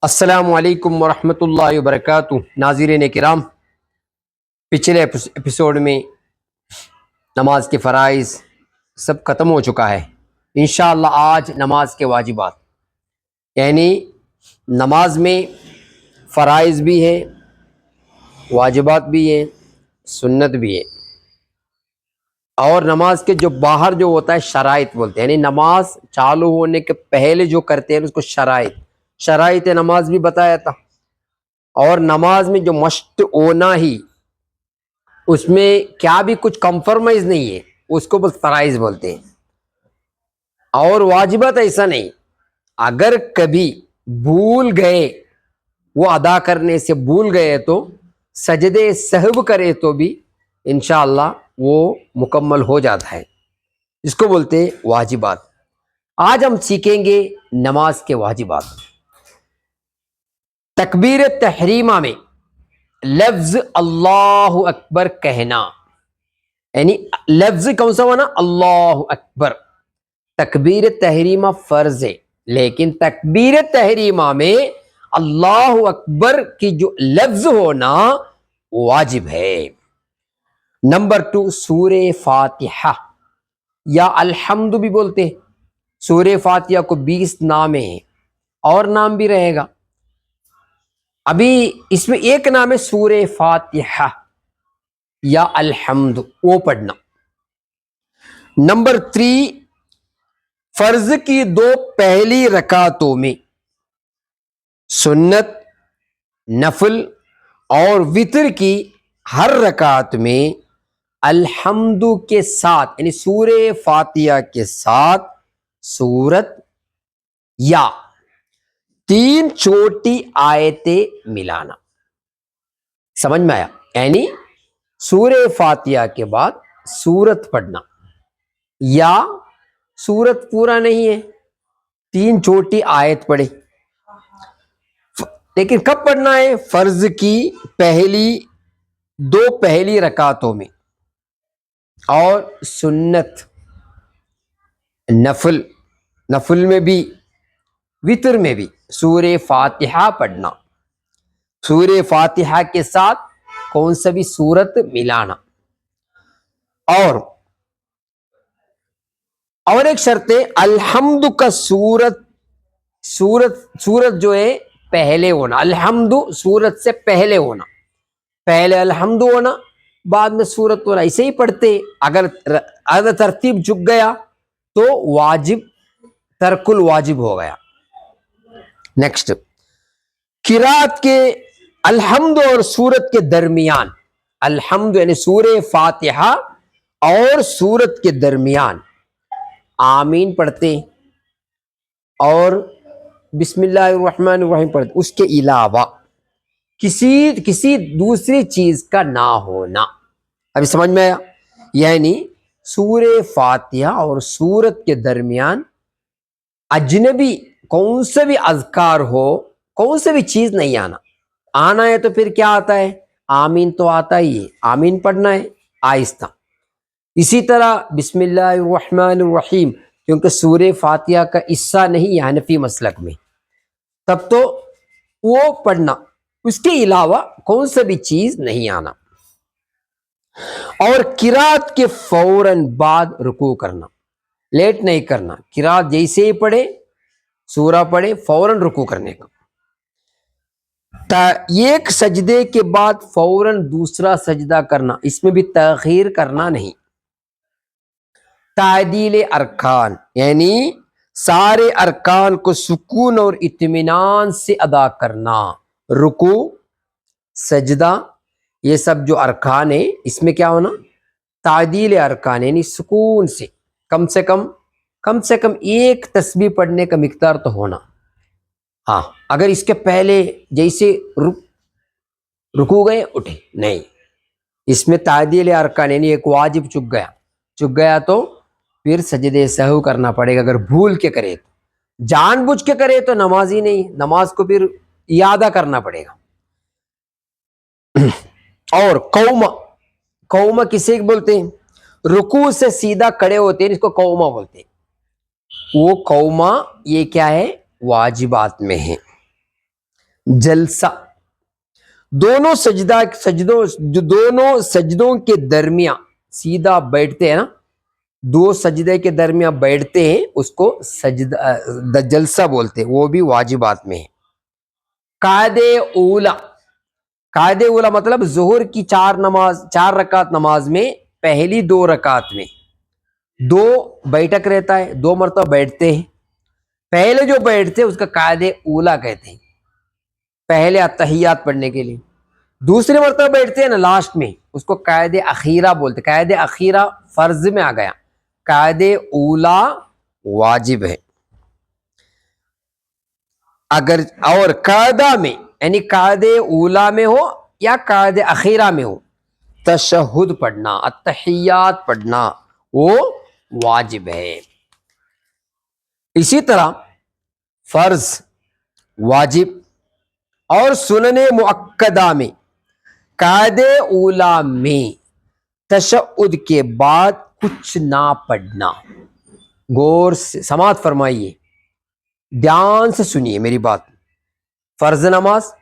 السلام علیکم ورحمۃ اللہ وبرکاتہ۔ ناظرین کرام، پچھلے ایپیسوڈ میں نماز کے فرائض سب ختم ہو چکا ہے۔ انشاءاللہ آج نماز کے واجبات، یعنی نماز میں فرائض بھی ہیں، واجبات بھی ہیں، سنت بھی ہے، اور نماز کے جو باہر جو ہوتا ہے شرائط بولتے ہیں، یعنی نماز چالو ہونے کے پہلے جو کرتے ہیں اس کو شرائط نماز بھی بتایا تھا۔ اور نماز میں جو مشت ہونا ہی، اس میں کیا بھی کچھ کمپرومائز نہیں ہے، اس کو بس فرائض بولتے ہیں۔ اور واجبات ایسا نہیں، اگر کبھی بھول گئے، وہ ادا کرنے سے بھول گئے تو سجدے سہو کرے تو بھی انشاءاللہ وہ مکمل ہو جاتا ہے، اس کو بولتے ہیں واجبات۔ آج ہم سیکھیں گے نماز کے واجبات۔ تکبیر تحریمہ میں لفظ اللہ اکبر کہنا، یعنی لفظ کون سا ہونا؟ اللہ اکبر۔ تکبیر تحریمہ فرض ہے، لیکن تکبیر تحریمہ میں اللہ اکبر کی جو لفظ ہونا واجب ہے۔ نمبر 2، سورہ فاتحہ یا الحمد بھی بولتے ہیں۔ سورہ فاتحہ کو 20 نام ہیں، اور نام بھی رہے گا۔ ابھی اس میں ایک نام ہے سورہ فاتحہ یا الحمد، وہ پڑھنا۔ نمبر 3، فرض کی 2 پہلی رکعتوں میں سنت، نفل اور وتر کی ہر رکعت میں الحمد کے ساتھ، یعنی سورہ فاتحہ کے ساتھ سورت یا 3 چھوٹی آیتیں ملانا۔ سمجھ میں آیا؟ یعنی سورہ فاتحہ کے بعد سورت پڑھنا، یا سورت پورا نہیں ہے 3 چھوٹی آیت پڑھے، لیکن کب پڑھنا ہے؟ فرض کی 2 پہلی رکعتوں میں، اور سنت، نفل میں بھی، وتر میں بھی سورہ فاتحہ پڑھنا۔ سورہ فاتحہ کے ساتھ کون سا بھی سورت ملانا۔ اور ایک شرط ہے، الحمد کا سورت جو ہے پہلے ہونا۔ الحمد سورت سے پہلے ہونا، پہلے الحمد ہونا، بعد میں سورت ہونا۔ ایسے ہی پڑھتے، اگر ترتیب چک گیا تو واجب ترک الواجب ہو گیا۔ نیکسٹ، قرات کے الحمد اور سورت کے درمیان، الحمد یعنی سورہ فاتحہ اور سورت کے درمیان آمین پڑھتے، اور بسم اللہ الرحمن الرحیم پڑھتے۔ اس کے علاوہ کسی دوسری چیز کا نہ ہونا۔ ابھی سمجھ میں آیا؟ یعنی سورہ فاتحہ اور سورت کے درمیان اجنبی کون سے بھی اذکار ہو، کون سے بھی چیز نہیں آنا ہے تو پھر کیا آتا ہے؟ آمین تو آتا ہی ہے، آمین پڑھنا ہے آہستہ۔ اسی طرح بسم اللہ الرحمن الرحیم، کیونکہ سورہ فاتحہ کا حصہ نہیں ہے حنفی مسلک میں، تب تو وہ پڑھنا، اس کے علاوہ کون سا بھی چیز نہیں آنا۔ اور قرات کے فوراً بعد رکوع کرنا، لیٹ نہیں کرنا۔ قرات جیسے ہی پڑھے، سورہ پڑھے، فوراً رکوع کرنے کا۔ ایک سجدے کے بعد فوراً دوسرا سجدہ کرنا، اس میں بھی تاخیر کرنا نہیں۔ تعدیل ارکان، یعنی سارے ارکان کو سکون اور اطمینان سے ادا کرنا۔ رکوع، سجدہ، یہ سب جو ارکان ہیں، اس میں کیا ہونا؟ تعدیل ارکان، یعنی سکون سے، کم سے کم ایک تسبیح پڑھنے کا مقدار تو ہونا۔ ہاں، اگر اس کے پہلے جیسے رکوع گئے اٹھے، نہیں، اس میں تعدیل ارکان، یعنی ایک واجب چک گیا تو پھر سجدے سہو کرنا پڑے گا۔ اگر بھول کے کرے تو، جان بوجھ کے کرے تو نماز ہی نہیں، نماز کو پھر اعادہ کرنا پڑے گا۔ اور قومہ کسے بولتے ہیں؟ رکوع سے سیدھا کھڑے ہوتے ہیں، اس کو قومہ بولتے ہیں۔ وہ قومہ یہ کیا ہے؟ واجبات میں ہے۔ جلسہ دونوں سجدوں کے درمیان سیدھا بیٹھتے ہیں نا، دو سجدے کے درمیان بیٹھتے ہیں، اس کو سجدہ جلسہ بولتے ہیں، وہ بھی واجبات میں ہے۔ قاعدے اولا مطلب ظہر کی 4 رکعت نماز میں پہلی 2 رکعت میں 2 بیٹھک رہتا ہے، 2 مرتبہ بیٹھتے ہیں۔ پہلے جو بیٹھتے ہیں اس کا قاعدے اولا کہتے ہیں، پہلے اتحیات پڑھنے کے لیے۔ دوسری مرتبہ بیٹھتے ہیں نا لاسٹ میں، اس کو قاعدے اخیرہ بولتے۔ قاعدے اخیرہ فرض میں آ گیا، قاعدے اولا واجب ہے۔ اگر اور قاعدہ میں یعنی قاعدے اولا میں ہو یا قاعدے اخیرہ میں ہو، تشہد پڑھنا، اتحیات پڑھنا وہ واجب ہے۔ اسی طرح فرض، واجب اور سنن مؤکدہ میں قاعدے اولا میں تشہد کے بعد کچھ نہ پڑھنا۔ غور سے سماعت فرمائیے، دھیان سے سنیے میری بات۔ فرض نماز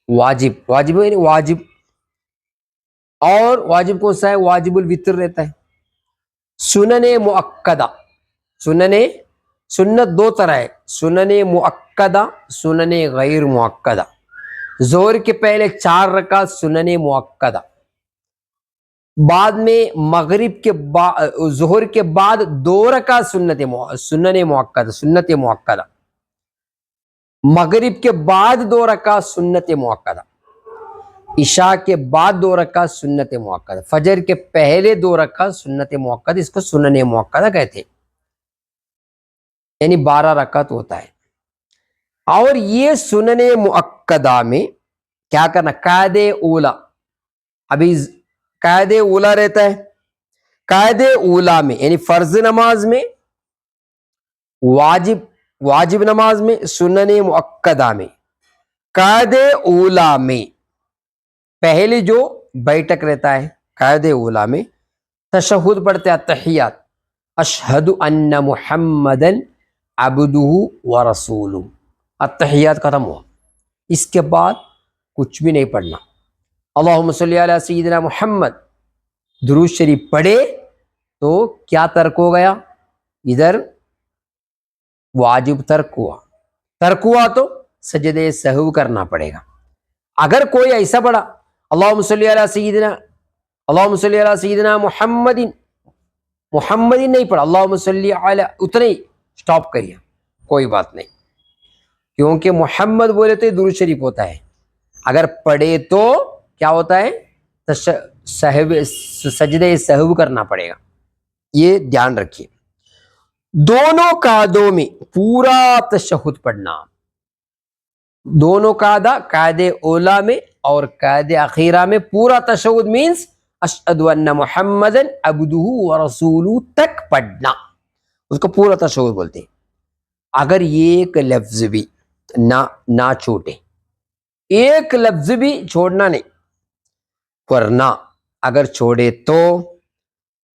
واجب یعنی واجب، اور واجب کون سا ہے؟ واجب الوتر رہتا ہے۔ سنن مؤکدہ، سنت 2 طرح ہے، سنن مؤکدہ، سنن غیر مؤکدہ۔ ظہر کے پہلے 4 رکعت سنن مؤکدہ، بعد میں مغرب کے ظہر کے بعد 2 رکعت سنن مؤکدہ، مغرب کے بعد 2 رکعت سنت مؤکدہ، عشاء کے بعد 2 رکعت سنت مؤکدہ، فجر کے پہلے 2 رکعت سنت مؤکدہ، اس کو سنن مؤکدہ کہتے ہیں، یعنی 12 رکعت ہوتا ہے۔ اور یہ سنن مؤکدہ میں کیا کرنا؟ قاعدے اولا، ابھی قاعدے اولا رہتا ہے، قاعدے اولا میں یعنی فرض نماز میں، واجب نماز میں، سنن مؤکدہ میں، قاعدے اولا میں پہلے جو بیٹھک رہتا ہے قاعدے اولا میں تشہد پڑھتے ہیں، تحیات، اشہد ان محمدن عبدہ ورسولہ، التحیات ختم ہوا، اس کے بعد کچھ بھی نہیں پڑھنا۔ اللہم صلی علی سیدنا محمد درود شریف پڑھے تو کیا ترک ہو گیا؟ ادھر واجب ترک ہوا تو سجدے سہو کرنا پڑے گا۔ اگر کوئی ایسا پڑھا اللہم صلی علی سیدنا محمد نہیں پڑھا، اللہم صلی علی اتنے ہی سٹاپ کریے، کوئی بات نہیں، کیونکہ محمد بولے تو درود شریف ہوتا ہے، اگر پڑھے تو کیا ہوتا ہے؟ سجدے سہو کرنا پڑے گا، یہ دھیان رکھیے۔ دونوں قعدوں میں پورا تشہد پڑھنا، دونوں قاعدے اولا میں اور قاعدے اخیرہ میں پورا تشہد مینس اشہد ان محمدن عبدہ ورسولہ تک پڑھنا، اس کو پورا تشہد بولتے ہیں۔ اگر ایک لفظ بھی نہ چھوٹے، ایک لفظ بھی چھوڑنا نہیں، ورنہ اگر چھوڑے تو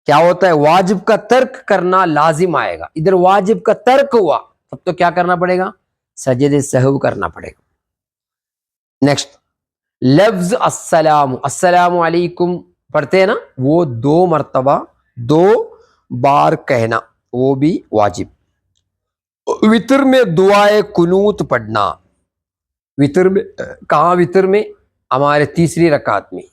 کیا ہوتا ہے؟ واجب کا ترک کرنا لازم آئے گا۔ ادھر واجب کا ترک ہوا تب تو کیا کرنا پڑے گا؟ سجدے سہو کرنا پڑے گا۔ نیکسٹ لفظ السلام علیکم پڑھتے ہیں نا، وہ 2 مرتبہ 2 بار کہنا، وہ بھی واجب۔ وتر میں دعائے قنوت پڑھنا، وتر میں کہاں؟ وتر میں ہمارے 3 رکعت میں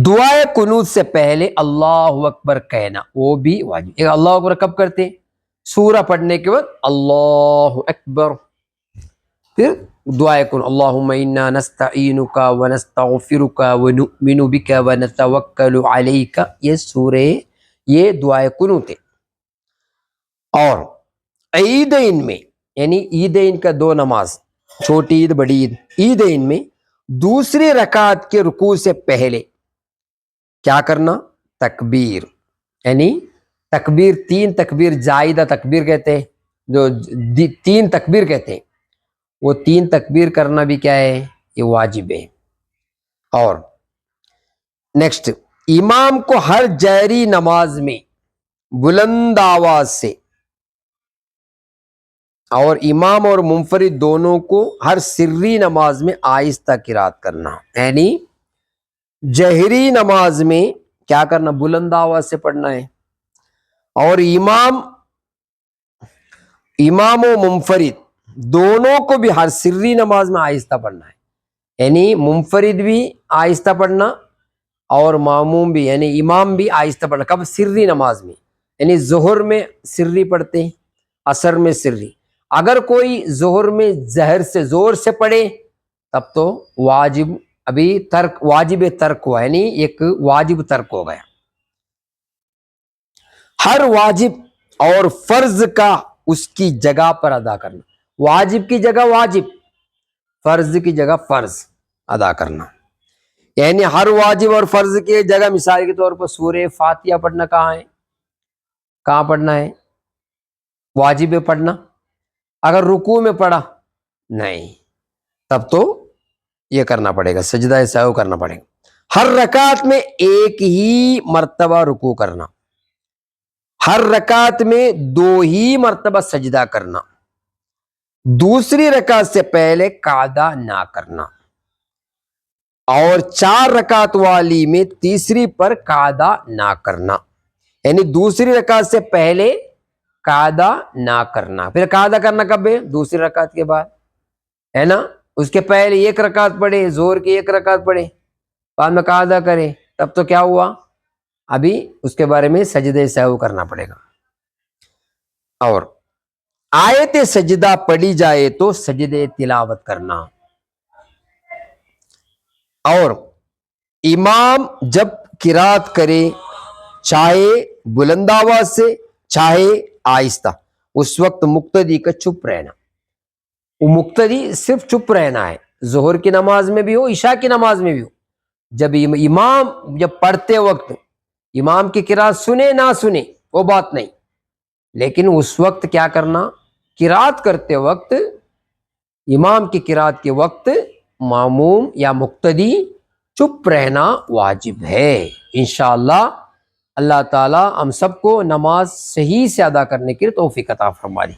دعائے قنوت سے پہلے اللہ اکبر کہنا، وہ بھی واجب۔ اللہ اکبر کب کرتے؟ سورہ پڑھنے کے بعد اللہ اکبر، پھر دعائے قنوت اللہم انا نستعینک ونستغفرک ونؤمن بک ونتوکل علیک، یہ دعائے قنوت ہے۔ اور عیدین میں یعنی عیدین کا 2 نماز، چھوٹی عید بڑی عید، عیدین میں دوسری رکعت کے رکوع سے پہلے کیا کرنا؟ تکبیر، یعنی تکبیر 3 تکبیر زائدہ تکبیر کہتے ہیں، جو 3 تکبیر کہتے ہیں، وہ 3 تکبیر کرنا بھی کیا ہے؟ یہ واجب ہے۔ اور نیکسٹ امام کو ہر جہری نماز میں بلند آواز سے اور امام اور منفرد دونوں کو ہر سری نماز میں آہستہ قرات کرنا، یعنی جہری نماز میں کیا کرنا، بلند آواز سے پڑھنا ہے، اور امام و منفرد دونوں کو بھی ہر سری نماز میں آہستہ پڑھنا ہے، یعنی منفرد بھی آہستہ پڑھنا اور معموم بھی یعنی امام بھی آہستہ پڑھنا۔ کب؟ سری نماز میں، یعنی ظہر میں سری پڑھتے ہیں، عصر میں سری۔ اگر کوئی ظہر میں زہر سے زور سے پڑھے تب تو واجب ترک ہوا، یعنی ایک واجب ترک ہو گیا۔ ہر واجب اور فرض کا اس کی جگہ پر ادا کرنا، واجب کی جگہ واجب، فرض کی جگہ فرض ادا کرنا، یعنی ہر واجب اور فرض کی جگہ مثال کے طور پر سورہ فاتحہ پڑھنا کہاں پڑھنا ہے؟ واجب پڑھنا۔ اگر رکوع میں پڑھا نہیں تب تو یہ کرنا پڑے گا، سجدہ سہو کرنا پڑے گا۔ ہر رکعت میں ایک ہی مرتبہ رکوع کرنا، ہر رکعت میں 2 ہی مرتبہ سجدہ کرنا، دوسری رکعت سے پہلے قعدہ نہ کرنا، اور 4 رکعت والی میں تیسری پر قعدہ نہ کرنا، یعنی دوسری رکعت سے پہلے قعدہ نہ کرنا۔ پھر قعدہ کرنا کب ہے؟ دوسری رکعت کے بعد، ہے نا؟ اس کے پہلے 1 رکعت پڑھے، زور کی 1 رکعت پڑھے، بعد میں قعدہ کرے، تب تو کیا ہوا؟ ابھی اس کے بارے میں سجدہ سہو کرنا پڑے گا۔ اور آیت سجدہ پڑھی جائے تو سجدہ تلاوت کرنا، اور امام جب قرات کرے چاہے بلند آواز سے چاہے آہستہ، اس وقت مقتدی کا چپ رہنا۔ وہ مقتدی صرف چپ رہنا ہے، ظہر کی نماز میں بھی ہو، عشاء کی نماز میں بھی ہو۔ جب امام پڑھتے وقت امام کی قرات سنے نہ سنے وہ بات نہیں، لیکن اس وقت کیا کرنا، قرات کرتے وقت امام کی قرات کے وقت معموم یا مقتدی چپ رہنا واجب ہے۔ انشاءاللہ اللہ تعالی ہم سب کو نماز صحیح سے ادا کرنے کی توفیق عطا فرمائے۔